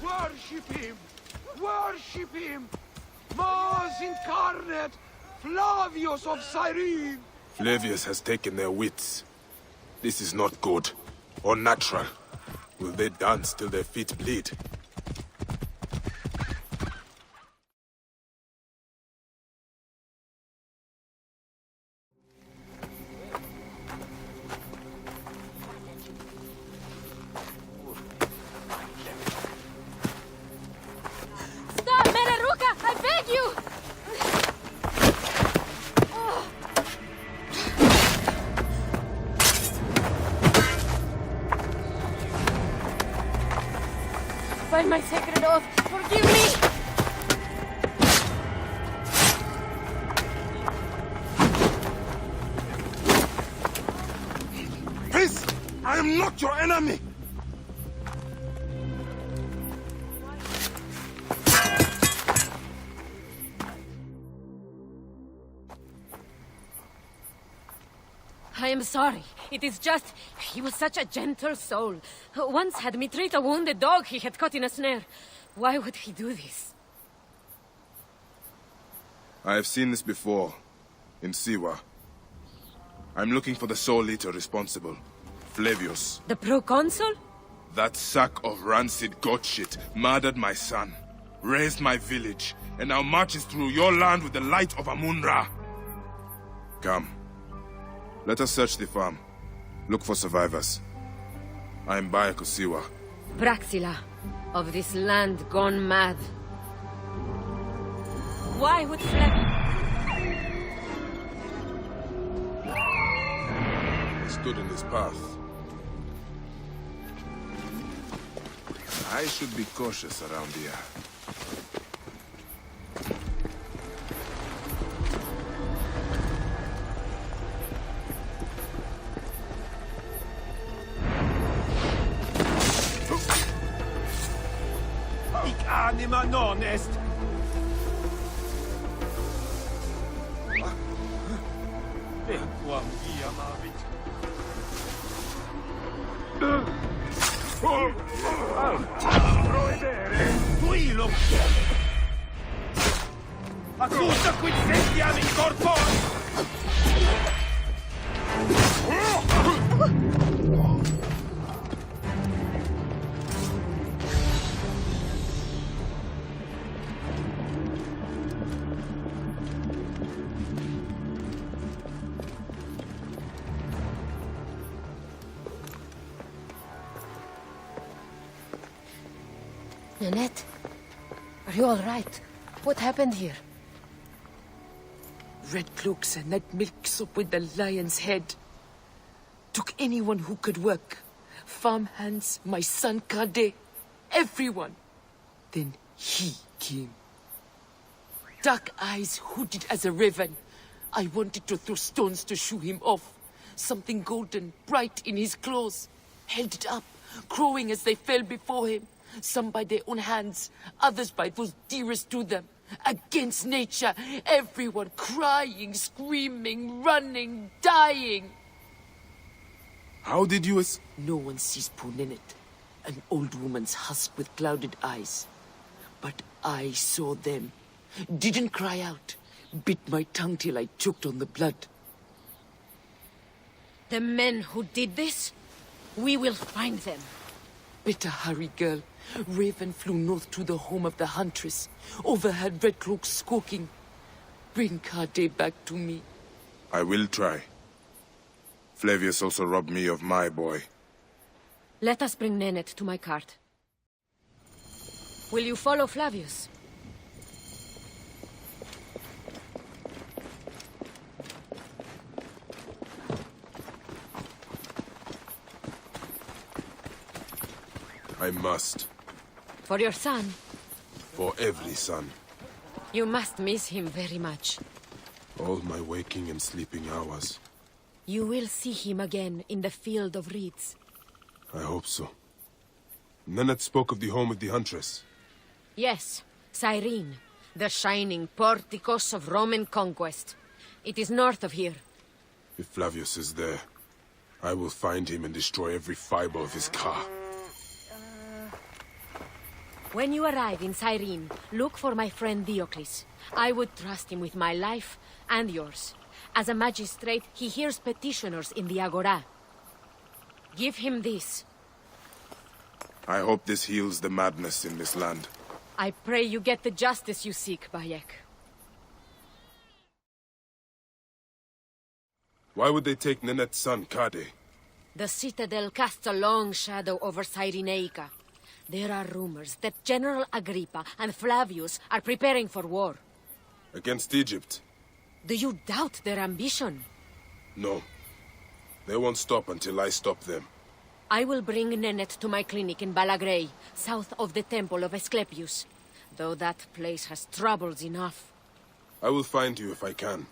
Worship him! Worship him! Mars incarnate! Flavius of Cyrene! Flavius has taken their wits. This is not good, or natural. Will they dance till their feet bleed? By my sacred oath, forgive me! Peace! I am not your enemy! I am sorry. It is just... he was such a gentle soul. Once had me treat a wounded dog he had caught in a snare. Why would he do this? I have seen this before, in Siwa. I'm looking for the soul eater responsible, Flavius. The proconsul? That sack of rancid goat shit murdered my son, raised my village, and now marches through your land with the light of Amun-Ra. Come. Let us search the farm. Look for survivors. I am Baya Kusiwa. Praxila, of this land gone mad. Why would Flavius... He stood in his path. I should be cautious around here. Anima non est. Quam iamavit. Proedere, tuilum. Accusa quid sentiam in corpo. Nanette, are you all right? What happened here? Red cloaks and that milk soup with the lion's head. Took anyone who could work. Farmhands, my son Kade, everyone. Then he came. Dark eyes hooded as a raven. I wanted to throw stones to shoo him off. Something golden, bright in his claws. Held it up, crowing as they fell before him. Some by their own hands, others by those dearest to them. Against nature, everyone crying, screaming, running, dying. How did you No one sees poor Ninette, an old woman's husk with clouded eyes. But I saw them. Didn't cry out. Bit my tongue till I choked on the blood. The men who did this? We will find them. Better hurry, girl. Raven flew north to the home of the huntress. Overheard red cloaks squawking. Bring Kade back to me. I will try. Flavius also robbed me of my boy. Let us bring Nanette to my cart. Will you follow Flavius? I must. For your son, For every son. you must miss him very much. All my waking and sleeping hours. You will see him again in the field of reeds. I hope so. Nennet spoke of the home of the Huntress. Yes, Cyrene, the shining porticos of Roman conquest. It is north of here. If Flavius is there, I will find him and destroy every fiber of his car. When you arrive in Cyrene, look for my friend Diocles. I would trust him with my life and yours. As a magistrate, he hears petitioners in the Agora. Give him this. I hope this heals the madness in this land. I pray you get the justice you seek, Bayek. Why would they take Nenet's son, Kade? The citadel casts a long shadow over Cyrenaica. There are rumors that General Agrippa and Flavius are preparing for war. Against Egypt? Do you doubt their ambition? No. They won't stop until I stop them. I will bring Nennet to my clinic in Balagrey, south of the temple of Asclepius. Though that place has troubles enough. I will find you if I can.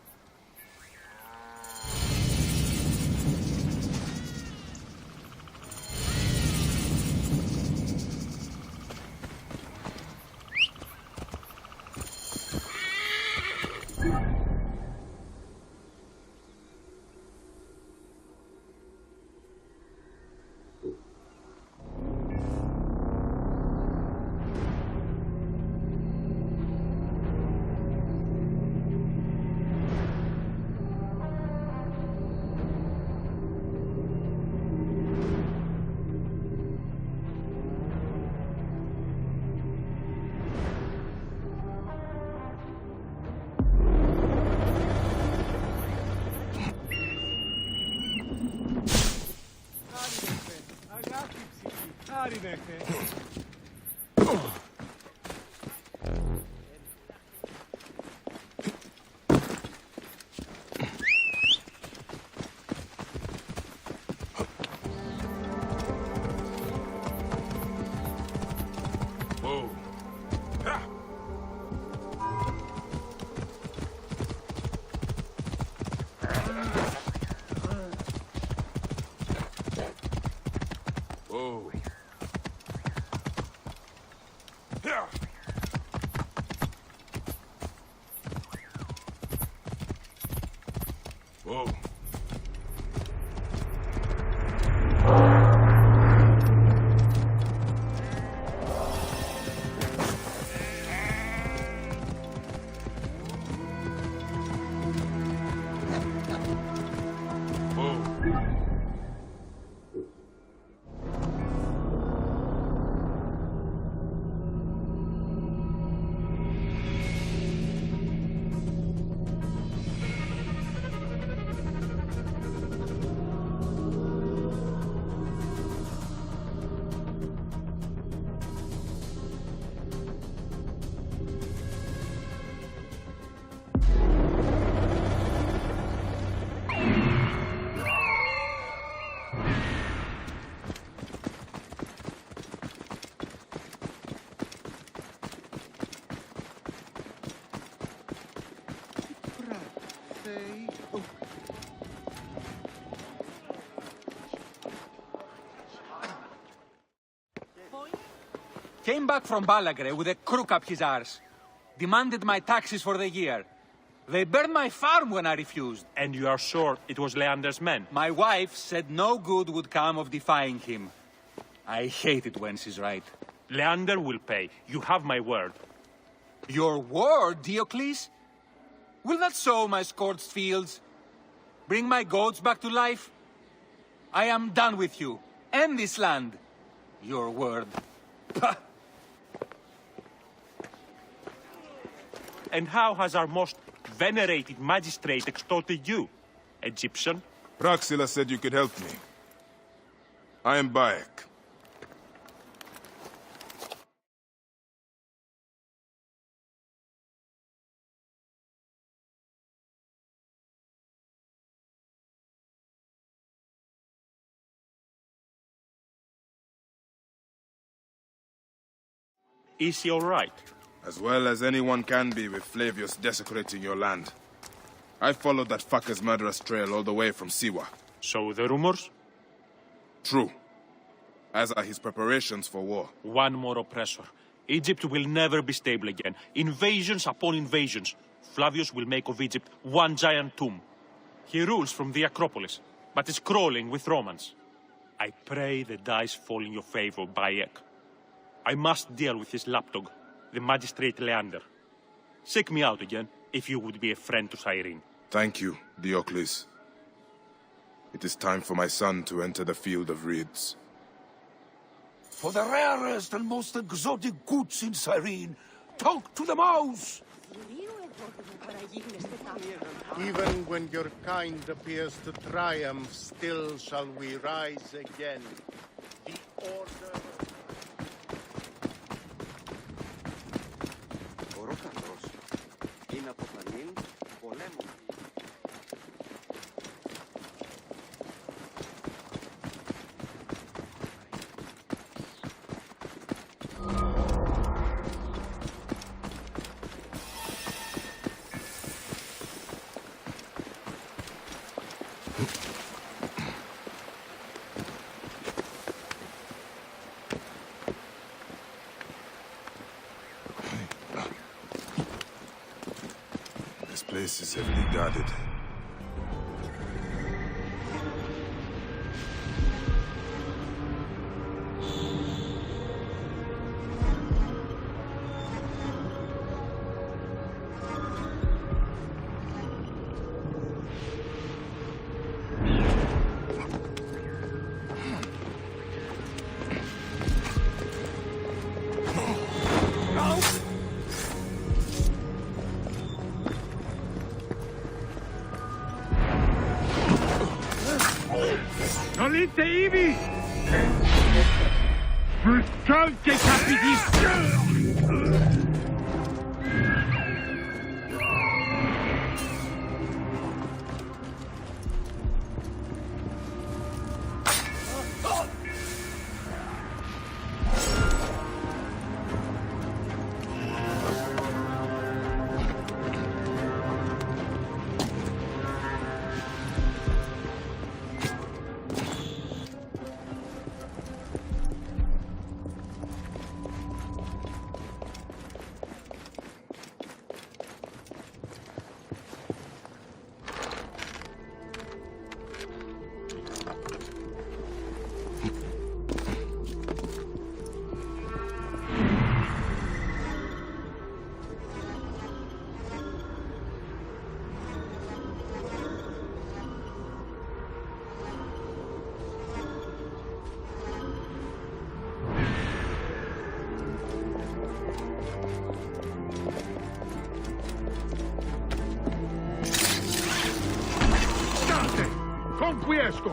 Whoa. Ha! Whoa. Yeah. Whoa. Came back from Balagre with a crook up his arse. Demanded my taxes for the year. They burned my farm when I refused. And you are sure it was Leander's men? My wife said no good would come of defying him. I hate it when she's right. Leander will pay. You have my word. Your word, Diocles? Will that sow my scorched fields? Bring my goats back to life? I am done with you. And this land. Your word. Pah! And how has our most venerated magistrate extorted you, Egyptian? Praxila said you could help me. I am Bayek. Is he alright? As well as anyone can be with Flavius desecrating your land. I followed that fucker's murderous trail all the way from Siwa. So the rumors? True. As are his preparations for war. One more oppressor. Egypt will never be stable again. Invasions upon invasions. Flavius will make of Egypt one giant tomb. He rules from the Acropolis, but is crawling with Romans. I pray the dice fall in your favor, Bayek. I must deal with his lapdog, the magistrate Leander. Seek me out again, if you would be a friend to Cyrene. Thank you, Diocles. It is time for my son to enter the field of reeds. For the rarest and most exotic goods in Cyrene, talk to the mouse! Even when your kind appears to triumph, still shall we rise again. The order... This place is heavily guarded. Nolite ibi! Brutante capiti! Conquiesco!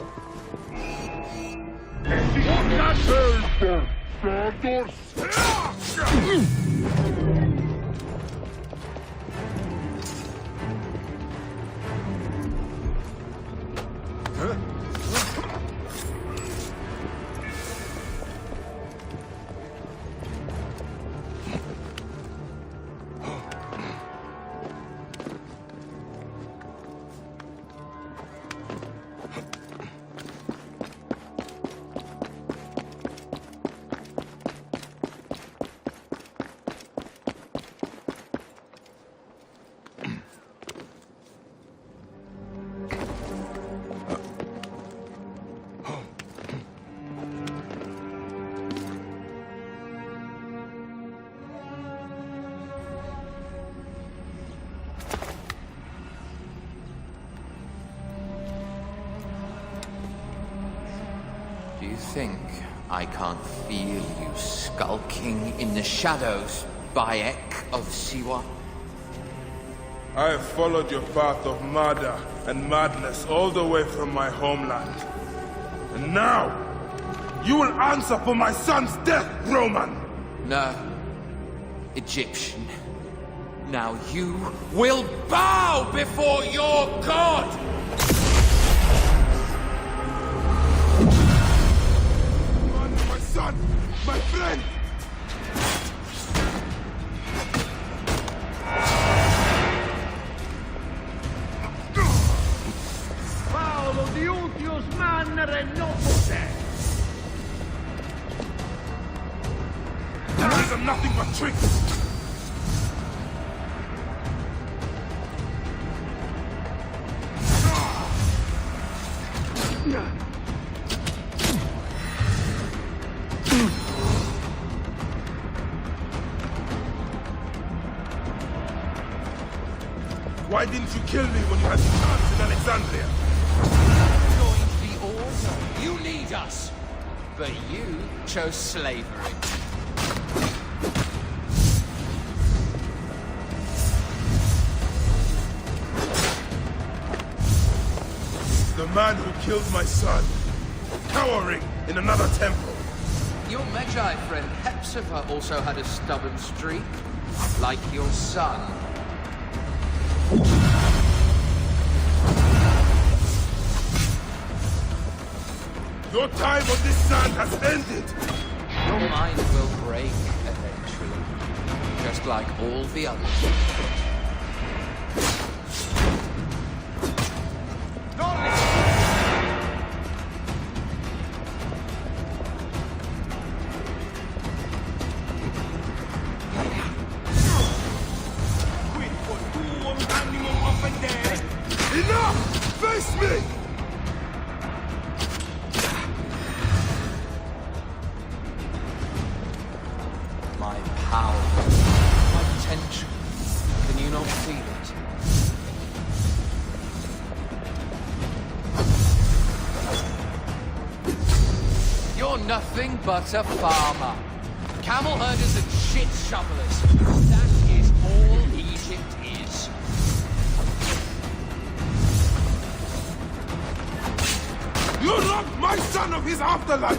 Do you think I can't feel you skulking in the shadows, Bayek of Siwa? I have followed your path of murder and madness all the way from my homeland. And now, you will answer for my son's death, Roman! No, Egyptian. Now you will bow before your god! My son! My friend! are nothing but tricks! Why didn't you kill me when you had the chance in Alexandria? Joined the Order. You need us. But you chose slavery. The man who killed my son, cowering in another temple. Your Magi friend Hepzibah also had a stubborn streak, like your son. Your time on this sand has ended! Your mind will break eventually, just like all the others. Enough! Face me! My power, my potential. Can you not feel it? You're nothing but a farmer. Camel herders and shit shovelers. That is all Egypt is. You robbed my son of his afterlife!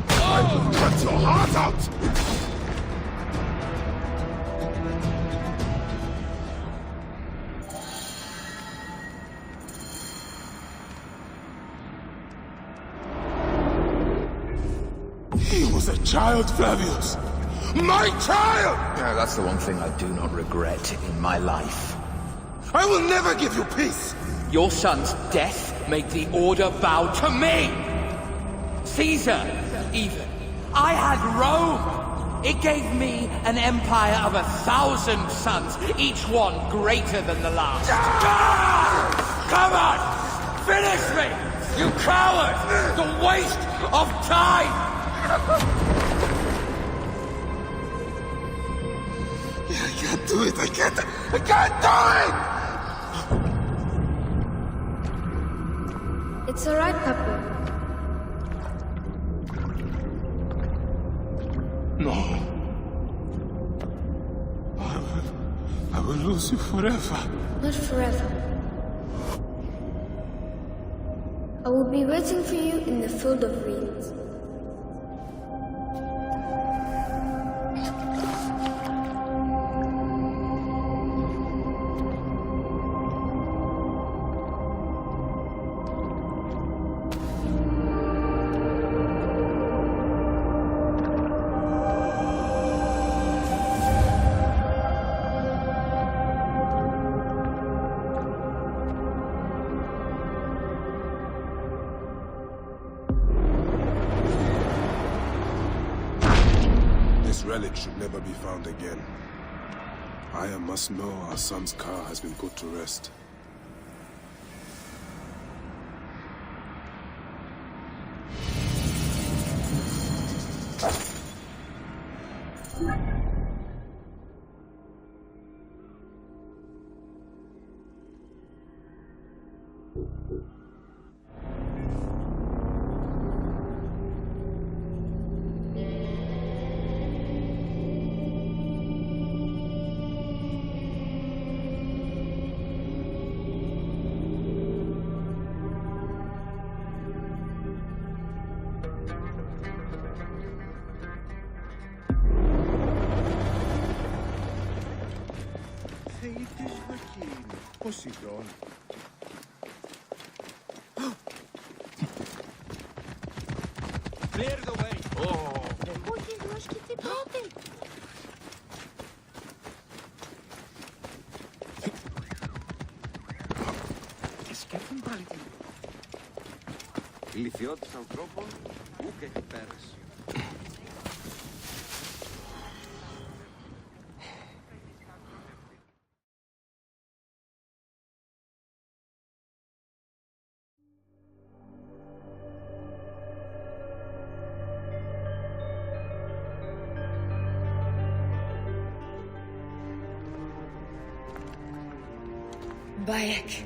I will cut your heart out! He was a child, Flavius! My child! No, that's the one thing I do not regret in my life. I will never give you peace! Your son's death made the Order bow to me! Caesar, even. I had Rome! It gave me an empire of 1,000 sons, each one greater than the last. Come on! Finish me! You coward! The waste of time! I can't do it! I can't do it! It's alright, Papa. No. I will lose you forever. Not forever. I will be waiting for you in the field of reeds. This relic should never be found again. Aya must know our son's car has been put to rest. Poseidon. Clear the way. Σκέφτον πάλι την. Η λυθιότητα των ανθρώπων ούκ έχει πέρας. Bayek.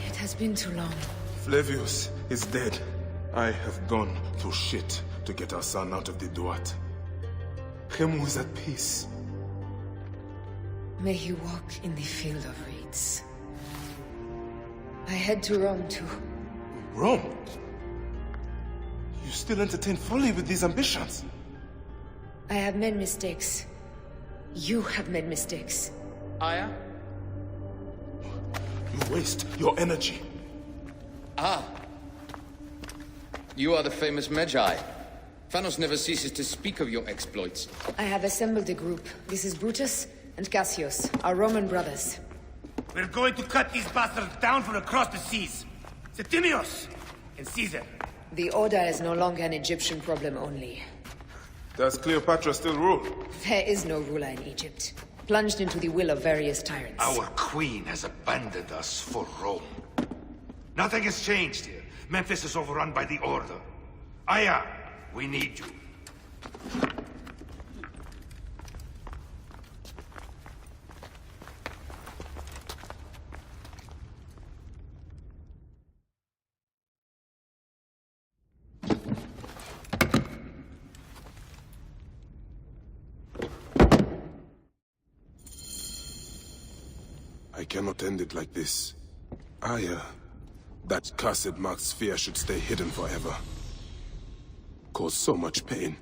It has been too long. Flavius is dead. I have gone through shit to get our son out of the Duat. Khemu is at peace. May he walk in the field of reeds. I head to Rome too. Rome? You still entertain folly with these ambitions? I have made mistakes. You have made mistakes. Aya? You waste your energy. Ah. You are the famous Magi. Thanos never ceases to speak of your exploits. I have assembled a group. This is Brutus and Cassius, our Roman brothers. We're going to cut these bastards down from across the seas. Septimius and Caesar. The Order is no longer an Egyptian problem only. Does Cleopatra still rule? There is no ruler in Egypt. Plunged into the will of various tyrants. Our queen has abandoned us for Rome. Nothing has changed here. Memphis is overrun by the Order. Aya, we need you. I cannot end it like this. Aya, that cursed marked sphere should stay hidden forever. Cause so much pain.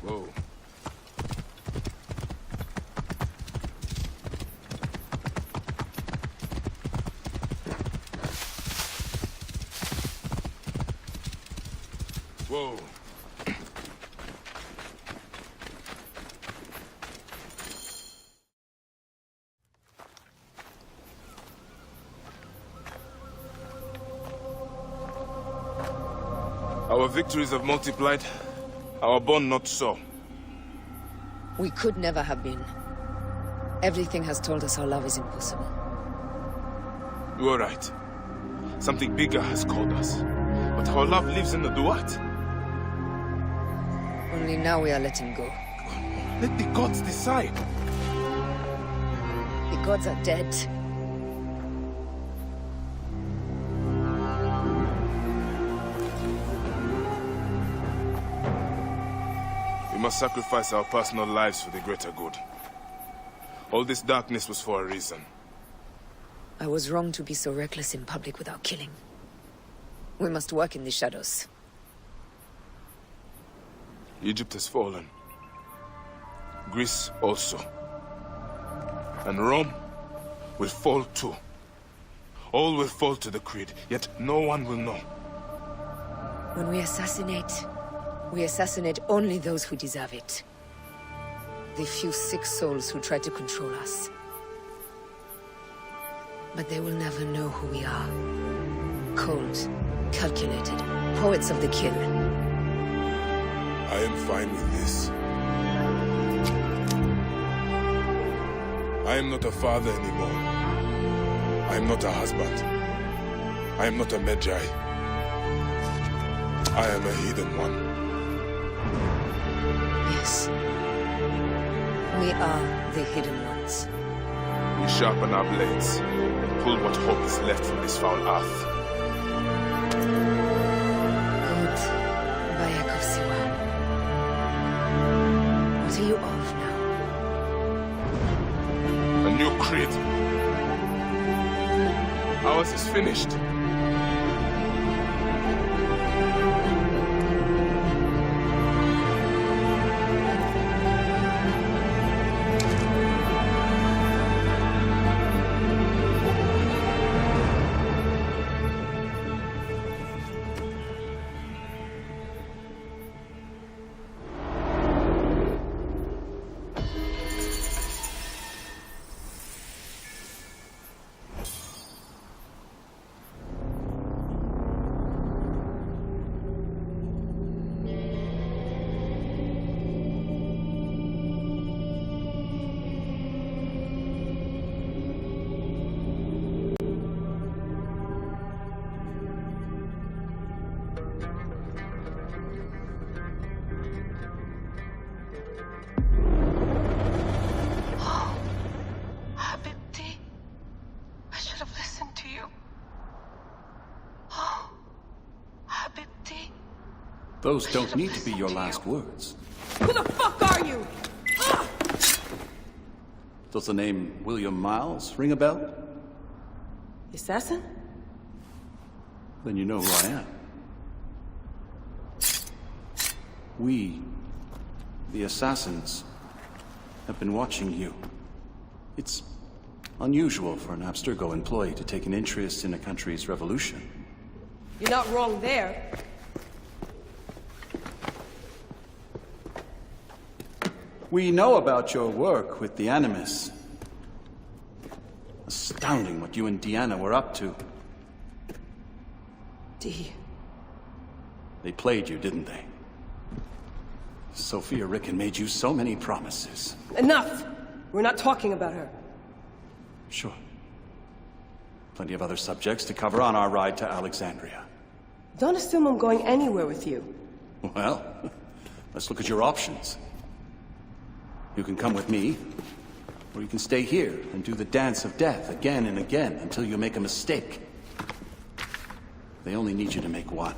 Whoa. Whoa. Our victories have multiplied, our bond not so. We could never have been. Everything has told us our love is impossible. You are right. Something bigger has called us. But our love lives in the Duat. Only now we are letting go. Let the gods decide. The gods are dead. We must sacrifice our personal lives for the greater good. All this darkness was for a reason. I was wrong to be so reckless in public without killing. We must work in the shadows. Egypt has fallen. Greece also. And Rome will fall too. All will fall to the creed, yet no one will know. When we assassinate only those who deserve it. The few sick souls who try to control us. But they will never know who we are. Cold, calculated, poets of the kill. I am fine with this. I am not a father anymore. I am not a husband. I am not a Magi. I am a hidden one. Yes. We are the hidden ones. We sharpen our blades and pull what hope is left from this foul earth. Good. Bayakov Siwa. What are you of now? A new creed. Ours is finished. Those don't need to be your last words. Who the fuck are you? Does the name William Miles ring a bell? Assassin? Then you know who I am. We, the assassins, have been watching you. It's unusual for an Abstergo employee to take an interest in a country's revolution. You're not wrong there. We know about your work with the Animus. Astounding what you and Deanna were up to. D. They played you, didn't they? Sophia Ricken made you so many promises. Enough! We're not talking about her. Sure. Plenty of other subjects to cover on our ride to Alexandria. Don't assume I'm going anywhere with you. Well, let's look at your options. You can come with me, or you can stay here and do the dance of death again and again until you make a mistake. They only need you to make one.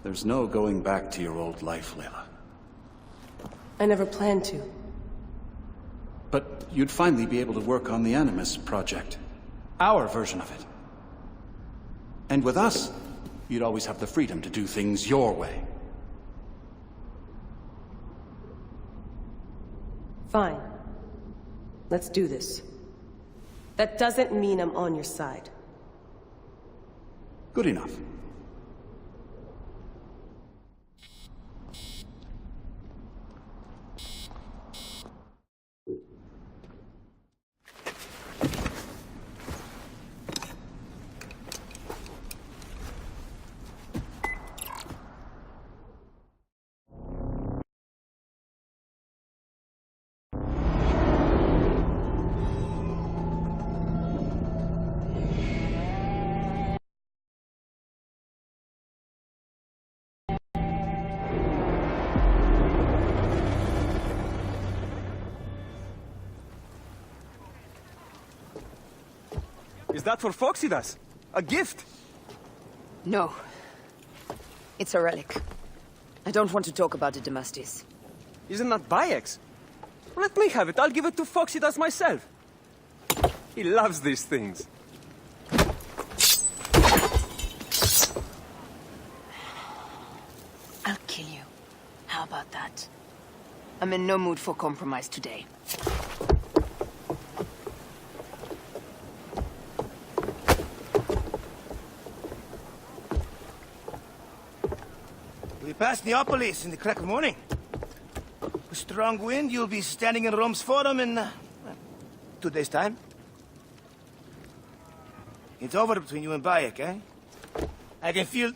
There's no going back to your old life, Layla. I never planned to. But you'd finally be able to work on the Animus project. Our version of it. And with us, you'd always have the freedom to do things your way. Fine. Let's do this. That doesn't mean I'm on your side. Good enough. Is that for Foxidas? A gift? No. It's a relic. I don't want to talk about it, Damastis. Isn't that Bayek's? Let me have it. I'll give it to Foxidas myself. He loves these things. I'm in no mood for compromise today. We pass Neapolis in the crack of morning. A strong wind, you'll be standing in Rome's Forum in 2 days' time. It's over between you and Bayek, eh? I can feel...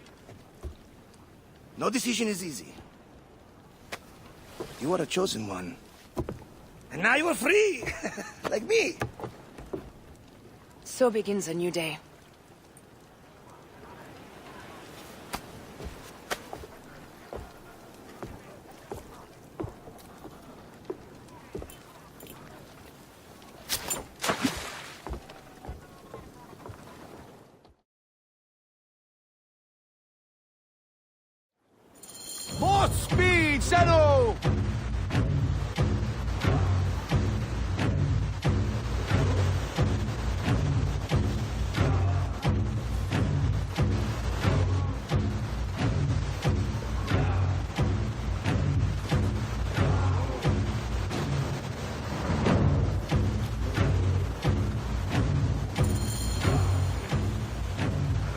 No decision is easy. You are a chosen one. And now you are free! Like me! So begins a new day. More speed, Shadow!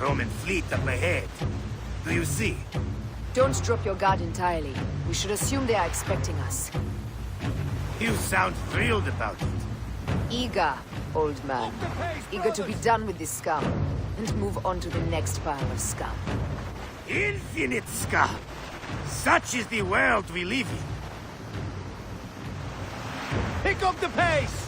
Roman fleet up ahead. Do you see? Don't drop your guard entirely. We should assume they are expecting us. You sound thrilled about it. Eager, old man. Eager to be done with this scum. And move on to the next pile of scum. Infinite scum! Such is the world we live in. Pick up the pace!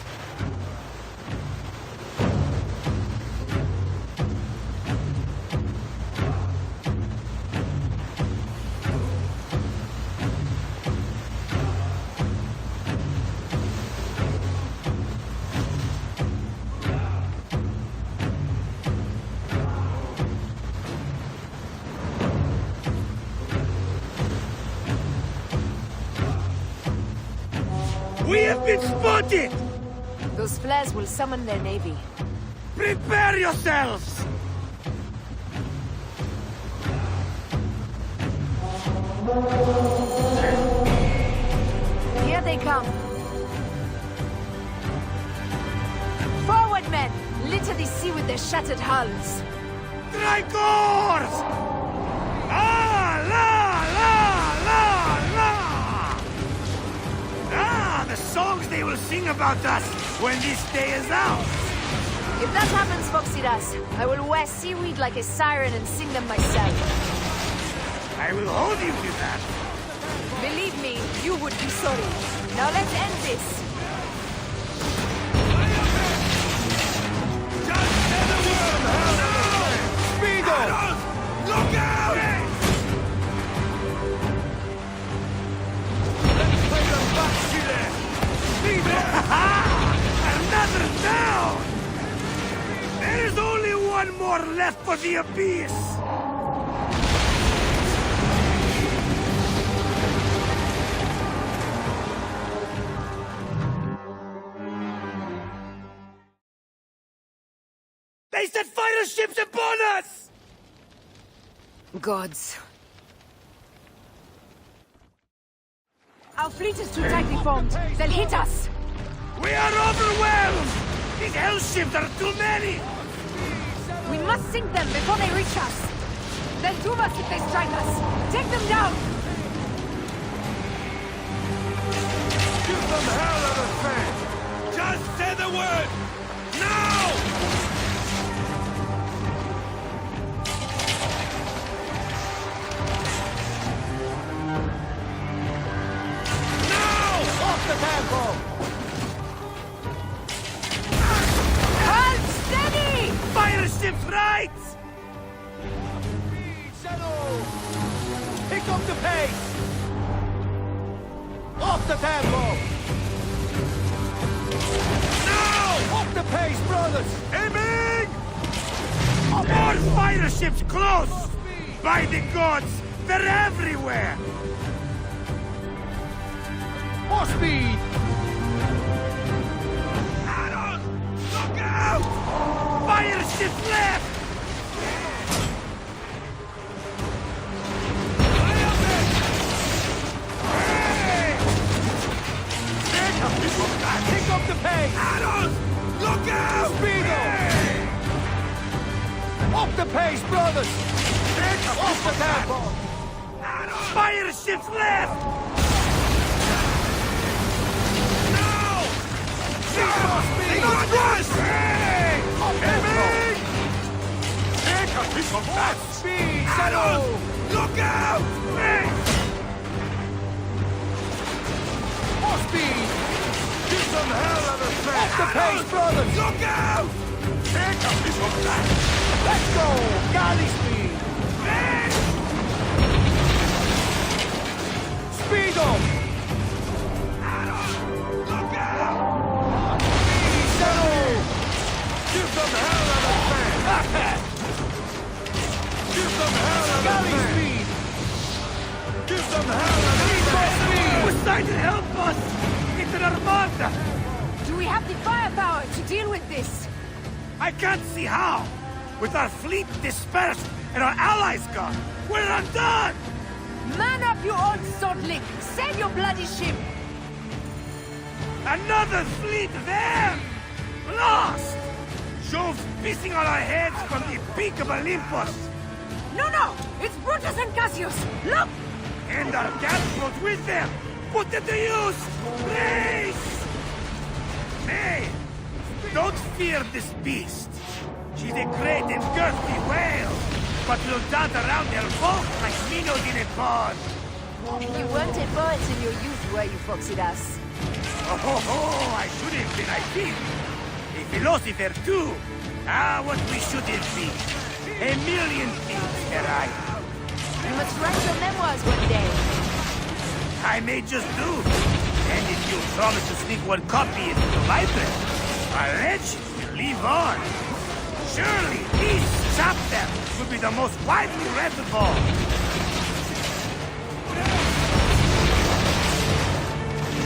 We have been spotted! Those flares will summon their navy. Prepare yourselves! Here they come. Forward, men! Litter the sea with their shattered hulls. Tricors! Ah, la, la, la, la! Ah, the songs they will sing about us when this day is out! If that happens, Foxidas, I will wear seaweed like a siren and sing them myself. I will hold you to that. Believe me, you would be sorry. Now let's end this. Speedo! Look out! Let's play them back, Chile! Speedo! Another down! There is only one more left for the abyss! They set fighter ships upon us! Gods. Our fleet is too tightly formed. They'll hit us. We are overwhelmed! These hell ships are too many! We must sink them before they reach us. They'll doom us if they strike us. Take them down! Give them hell out of fan! Just say the word! Now! Off the tempo! Hold steady! Fire ships right! Pick up the pace! Off the tempo! Now! Off the pace, brothers! Aiming! More fire ships close! By the gods, they're everywhere! More speed! Arrows! Look out! Fire ships left! Hey! pace, brothers! Off the tempo! Fire ships left! No! They must rush! Hey! Take a piece of that! Speed! Settle! Look out! Hey! More speed! Give some hell of a threat! Off the pace, brothers! Look out! Take a piece of that! Let's go! Galley speed! Hey! Speed up! Look out! Speed, settle! Give some hell of a threat! Give some hell of a threat! Speed! Give some hell of a threat! Speed! Poseidon, help us! It's an armada! Do we have the firepower to deal with this? I can't see how! With our fleet dispersed and our allies gone, we're undone! Man up, you old sod lick! Save your bloody ship! Another fleet there! Lost! Jove's pissing on our heads from the peak of Olympus! No! It's Brutus and Cassius! Look! And our catapult with them! Put them to use! Please! Nay! Don't fear this beast! She's a great and girthy whale, but will dart around her bulk like minnows in a pond! You weren't a poet in your youth, were you, Foxidas? Oh, I should have been, I think. A philosopher, too. Ah, what we shouldn't be. A million things, Herai. You must write your memoirs one day. I may just do. And if you promise to sneak one copy into the library, our legend will live on. Surely this chapter will be the most widely read of all.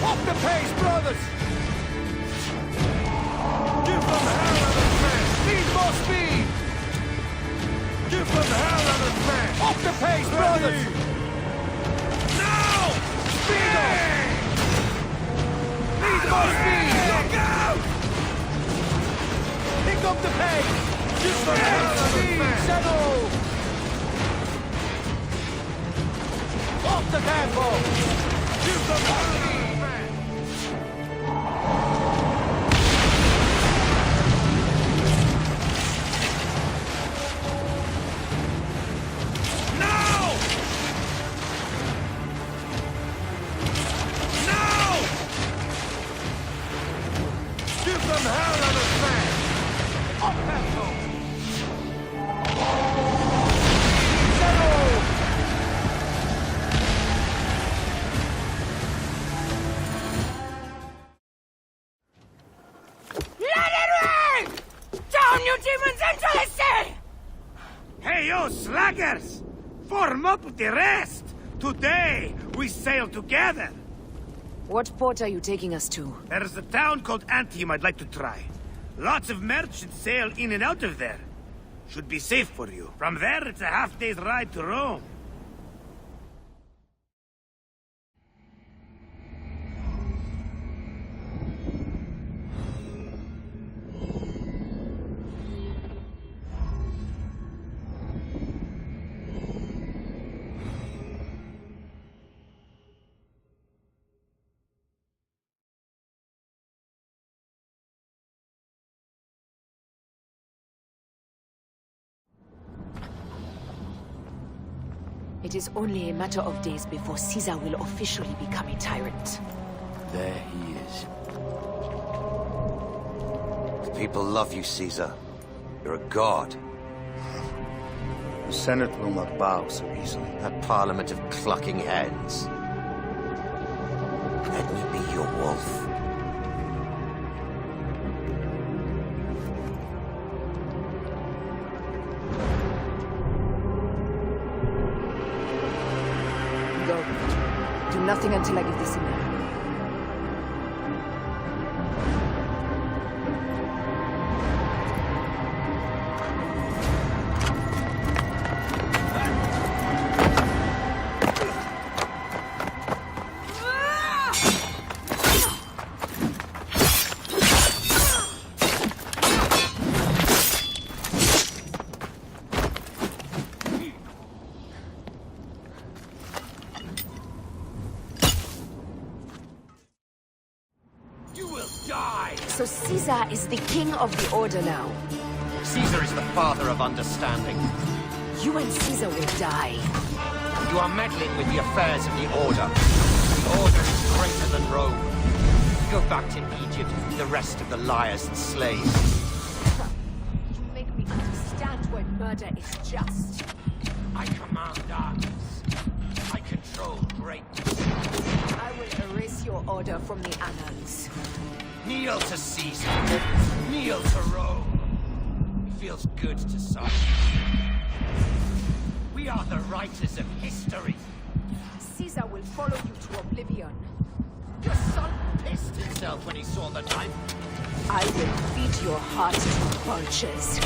Off the pace, brothers! Give them hell of a threat! Need more speed! Give them hell of a threat! Off the pace, brothers! Now! Speed up! Need more speed! Look out! Pick up the pace! Give them hell of a threat! Settle! Off the tempo! Give them hell of a threat! Hey, you slackers! Form up with the rest! Today, we sail together! What port are you taking us to? There's a town called Antium I'd like to try. Lots of merchants sail in and out of there. Should be safe for you. From there, it's a half-day's ride to Rome. It is only a matter of days before Caesar will officially become a tyrant. There he is. The people love you, Caesar. You're a god. The Senate will not bow so easily. That parliament of clucking hens. Let me be your wolf. Go. Do nothing until I give the signal. So Caesar is the king of the Order now. Caesar is the father of understanding. You and Caesar will die. You are meddling with the affairs of the Order. The Order is greater than Rome. Go back to Egypt with the rest of the liars and slaves. You make me understand why murder is just. I command armies. I control greatness. I will erase your order from the annals. Kneel to Caesar. Kneel to Rome. It feels good to sigh. We are the writers of history. Caesar will follow you to oblivion. Your son pissed himself when he saw the knife. I will feed your heart to vultures.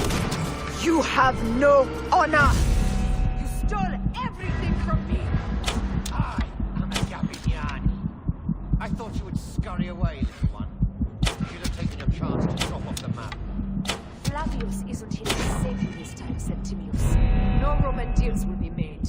You have no honor! You stole everything from me! I am a Gabiniani. I thought you would scurry away, little one. You'd have taken your chance to drop off the map. Flavius isn't here to save you this time, Septimius. No Roman deals will be made.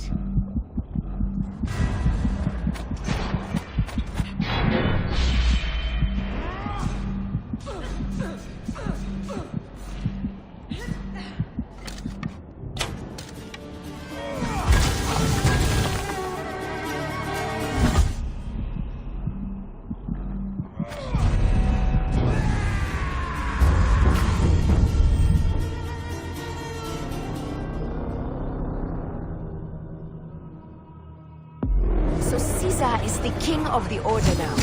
So Caesar is the king of the Order now.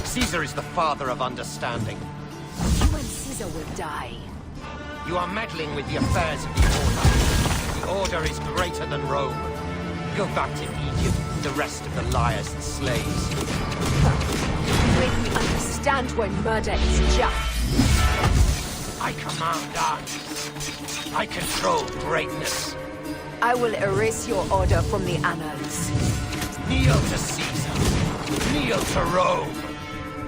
Caesar is the father of understanding. You and Caesar will die. You are meddling with the affairs of the Order. The Order is greater than Rome. Go back to Egypt with the rest of the liars and slaves. You make me understand why murder is just. I command armies. I control greatness. I will erase your order from the annals. Kneel to Caesar. Kneel to Rome.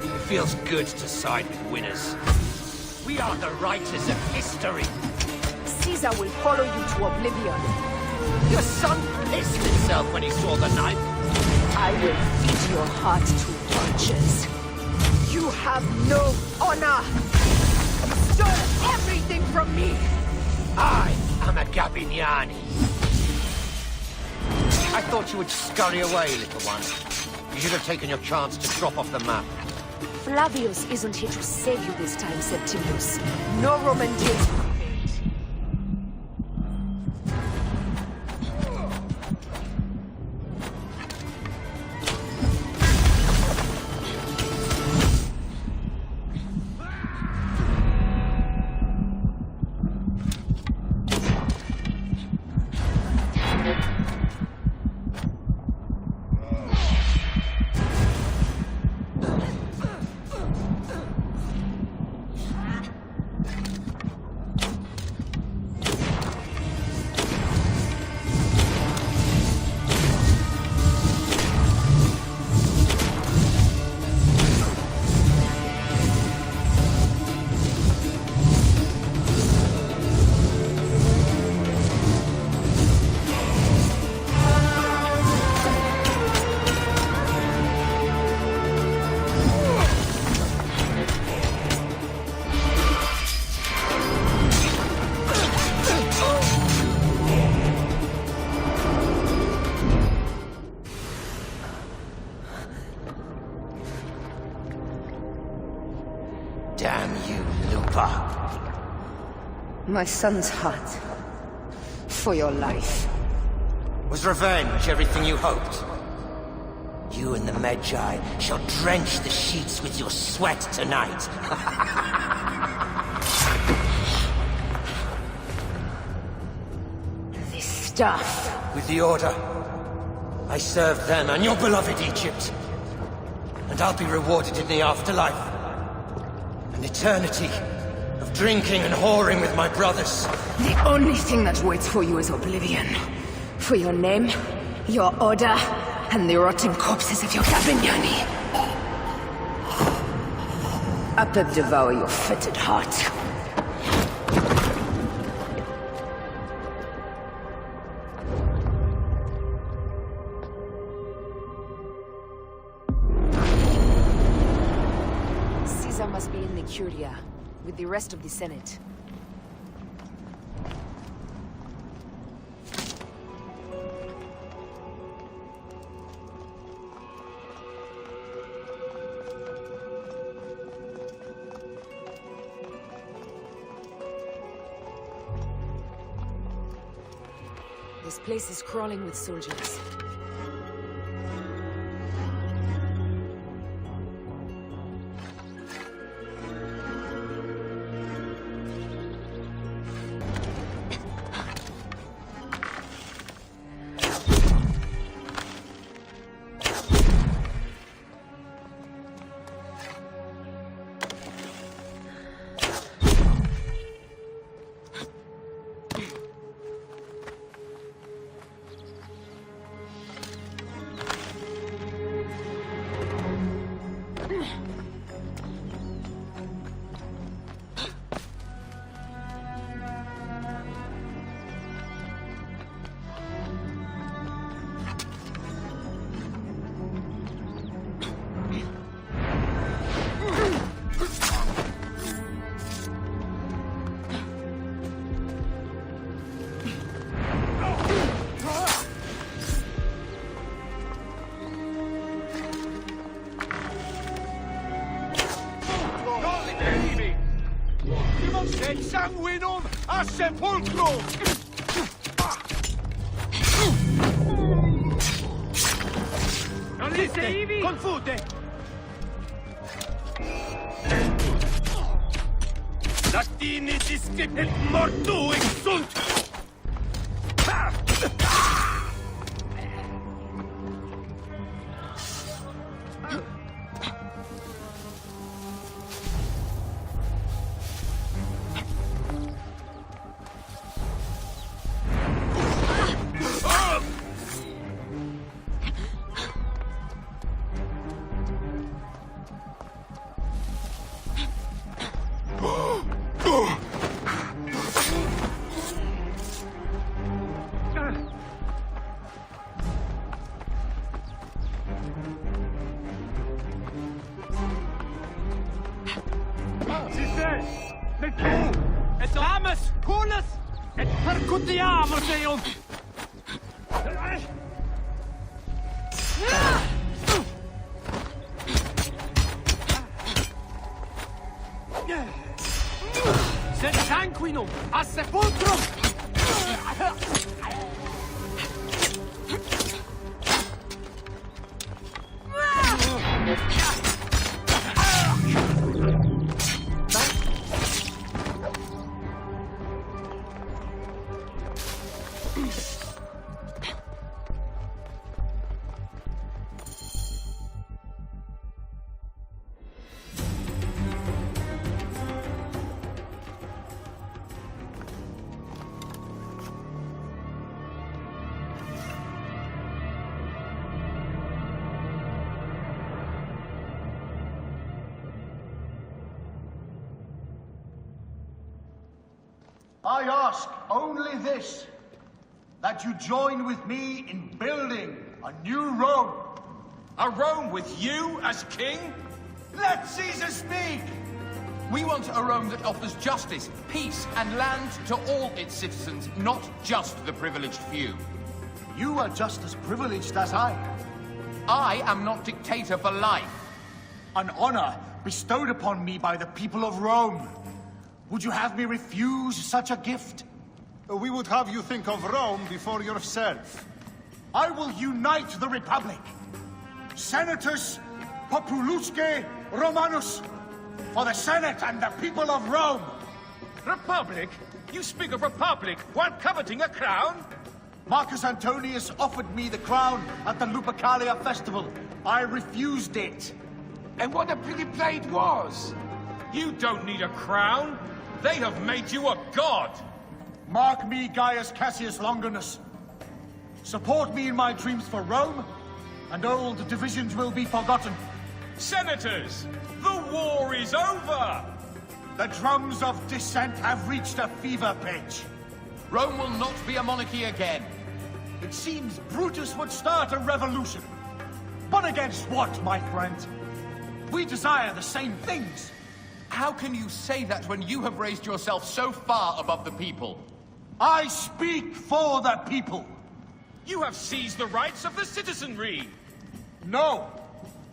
It feels good to side with winners. We are the writers of history. Caesar will follow you to oblivion. Your son pissed himself when he saw the knife. I will feed your heart to vultures. You have no honor. You stole everything from me. I am a Gabiniani. I thought you would scurry away, little one. You should have taken your chance to drop off the map. Flavius isn't here to save you this time, Septimius. No Roman deals will be made. Damn you, Lupa. My son's heart. For your life. Was revenge everything you hoped? You and the Magi shall drench the sheets with your sweat tonight. This stuff. With the Order, I served them and your beloved Egypt. And I'll be rewarded in the afterlife. An eternity of drinking and whoring with my brothers. The only thing that waits for you is oblivion. For your name, your order, and the rotting corpses of your Gabiniani. Apep devour your fetid heart. Caesar must be in the Curia, with the rest of the Senate. This place is crawling with soldiers. Sanguinum a sepulcro! Aliste, confude! Latini discip et mortu exunt! Et ames, coolus, et percutiamus eum! Sed sanguinum a sepulcrum! I ask only this, that you join with me in building a new Rome. A Rome with you as king? Let Caesar speak! We want a Rome that offers justice, peace, and land to all its citizens, not just the privileged few. You are just as privileged as I. I am not dictator for life. An honor bestowed upon me by the people of Rome. Would you have me refuse such a gift? We would have you think of Rome before yourself. I will unite the Republic. Senators, Populusque Romanus, for the Senate and the people of Rome. Republic? You speak of republic while coveting a crown? Marcus Antonius offered me the crown at the Lupercalia festival. I refused it. And what a pretty play it was! You don't need a crown. They have made you a god. Mark me, Gaius Cassius Longinus. Support me in my dreams for Rome, and old divisions will be forgotten. Senators, the war is over! The drums of dissent have reached a fever pitch. Rome will not be a monarchy again. It seems Brutus would start a revolution. But against what, my friend? We desire the same things. How can you say that when you have raised yourself so far above the people? I speak for the people. You have seized the rights of the citizenry. No!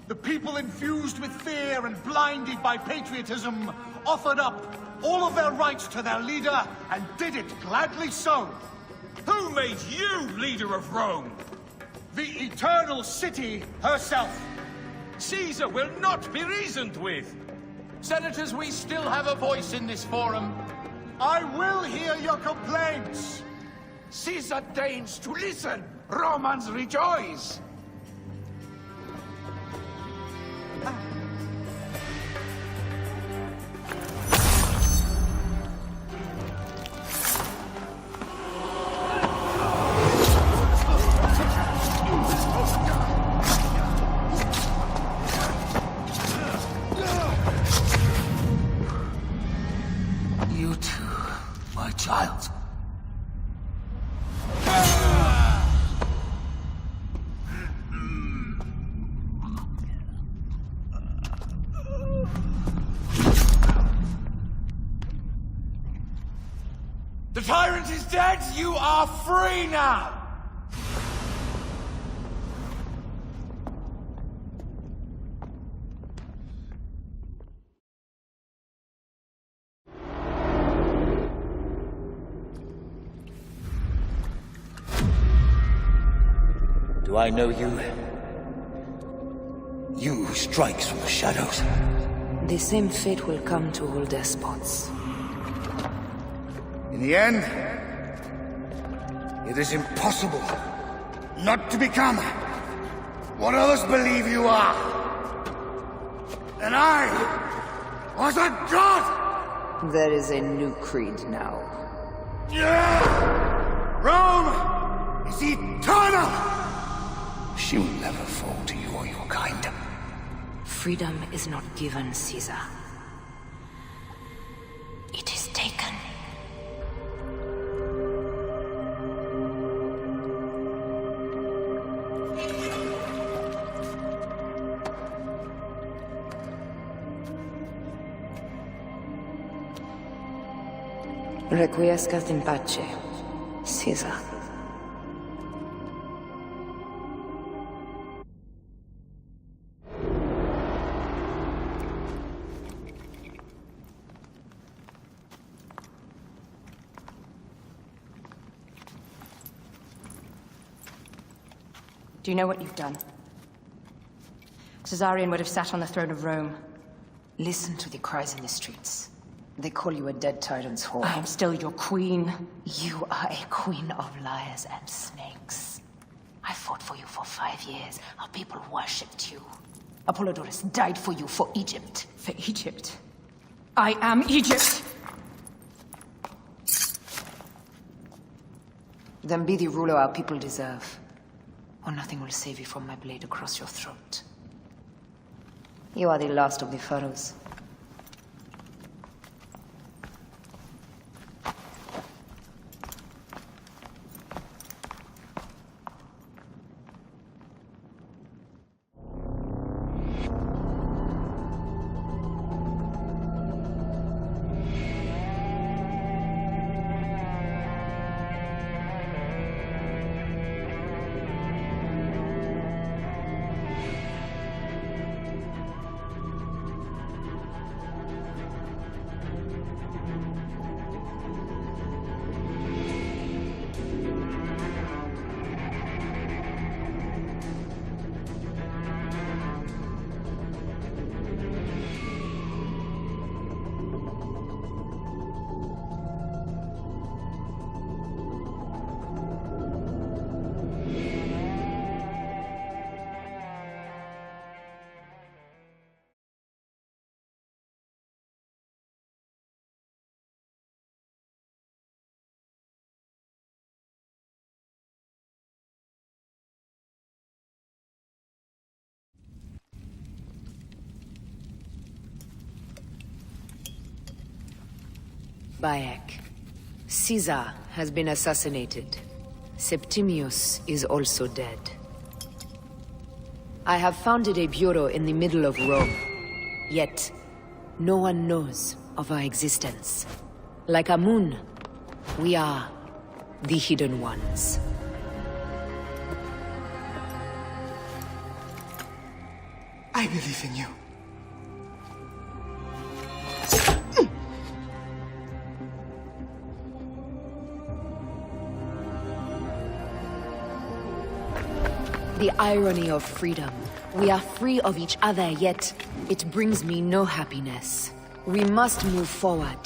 The people infused with fear and blinded by patriotism offered up all of their rights to their leader and did it gladly so. Who made you leader of Rome? The Eternal City herself. Caesar will not be reasoned with. Senators, we still have a voice in this forum. I will hear your complaints. Caesar deigns to listen. Romans rejoice. You too, my child. The tyrant is dead! You are free now! Do I know you? You who strikes from the shadows. The same fate will come to all despots. In the end, it is impossible not to become what others believe you are. And I was a god! There is a new creed now. Rome is eternal! She will never fall to you or your kind. Freedom is not given, Caesar. It is taken. Requiescat in pace, Caesar. Do you know what you've done? Caesarion would have sat on the throne of Rome. Listen to the cries in the streets. They call you a dead tyrant's whore. I am still your queen. You are a queen of liars and snakes. I fought for you for 5 years. Our people worshipped you. Apollodorus died for you, for Egypt. For Egypt? I am Egypt! Then be the ruler our people deserve. Or nothing will save you from my blade across your throat. You are the last of the pharaohs. Bayek. Caesar has been assassinated. Septimius is also dead. I have founded a bureau in the middle of Rome. Yet, no one knows of our existence. Like Amun, we are the Hidden Ones. I believe in you. The irony of freedom. We are free of each other, yet it brings me no happiness. We must move forward.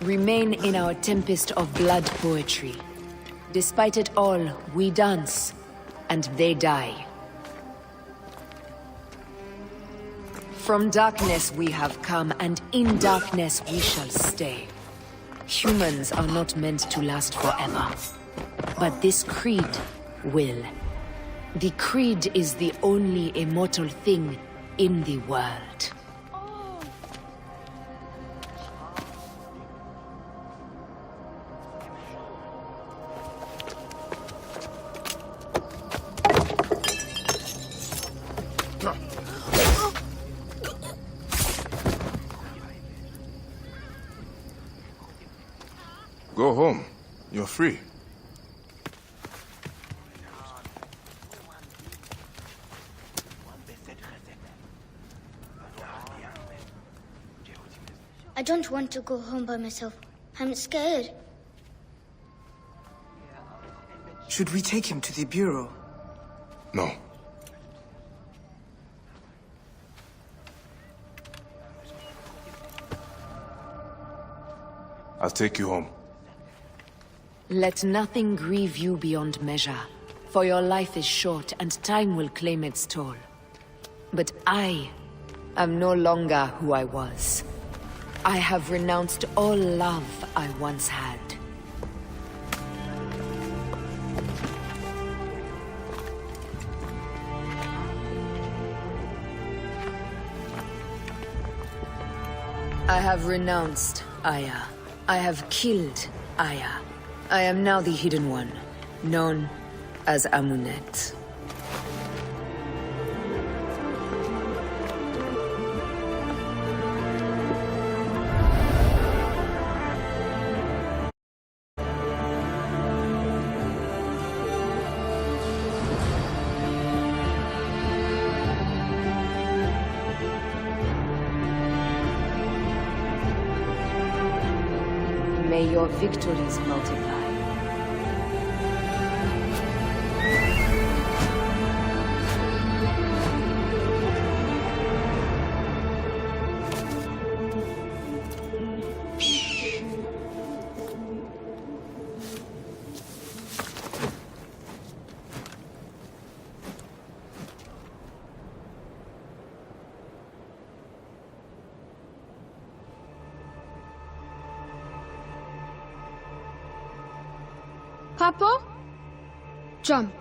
Remain in our tempest of blood poetry. Despite it all, we dance, and they die. From darkness we have come, and in darkness we shall stay. Humans are not meant to last forever. But this creed will. The creed is the only immortal thing in the world. Go home. You're free. I don't want to go home by myself. I'm scared. Should we take him to the Bureau? No. I'll take you home. Let nothing grieve you beyond measure, for your life is short and time will claim its toll. But I am no longer who I was. I have renounced all love I once had. I have renounced Aya. I have killed Aya. I am now the Hidden One, known as Amunet. May your victories multiply. Papa? Jump.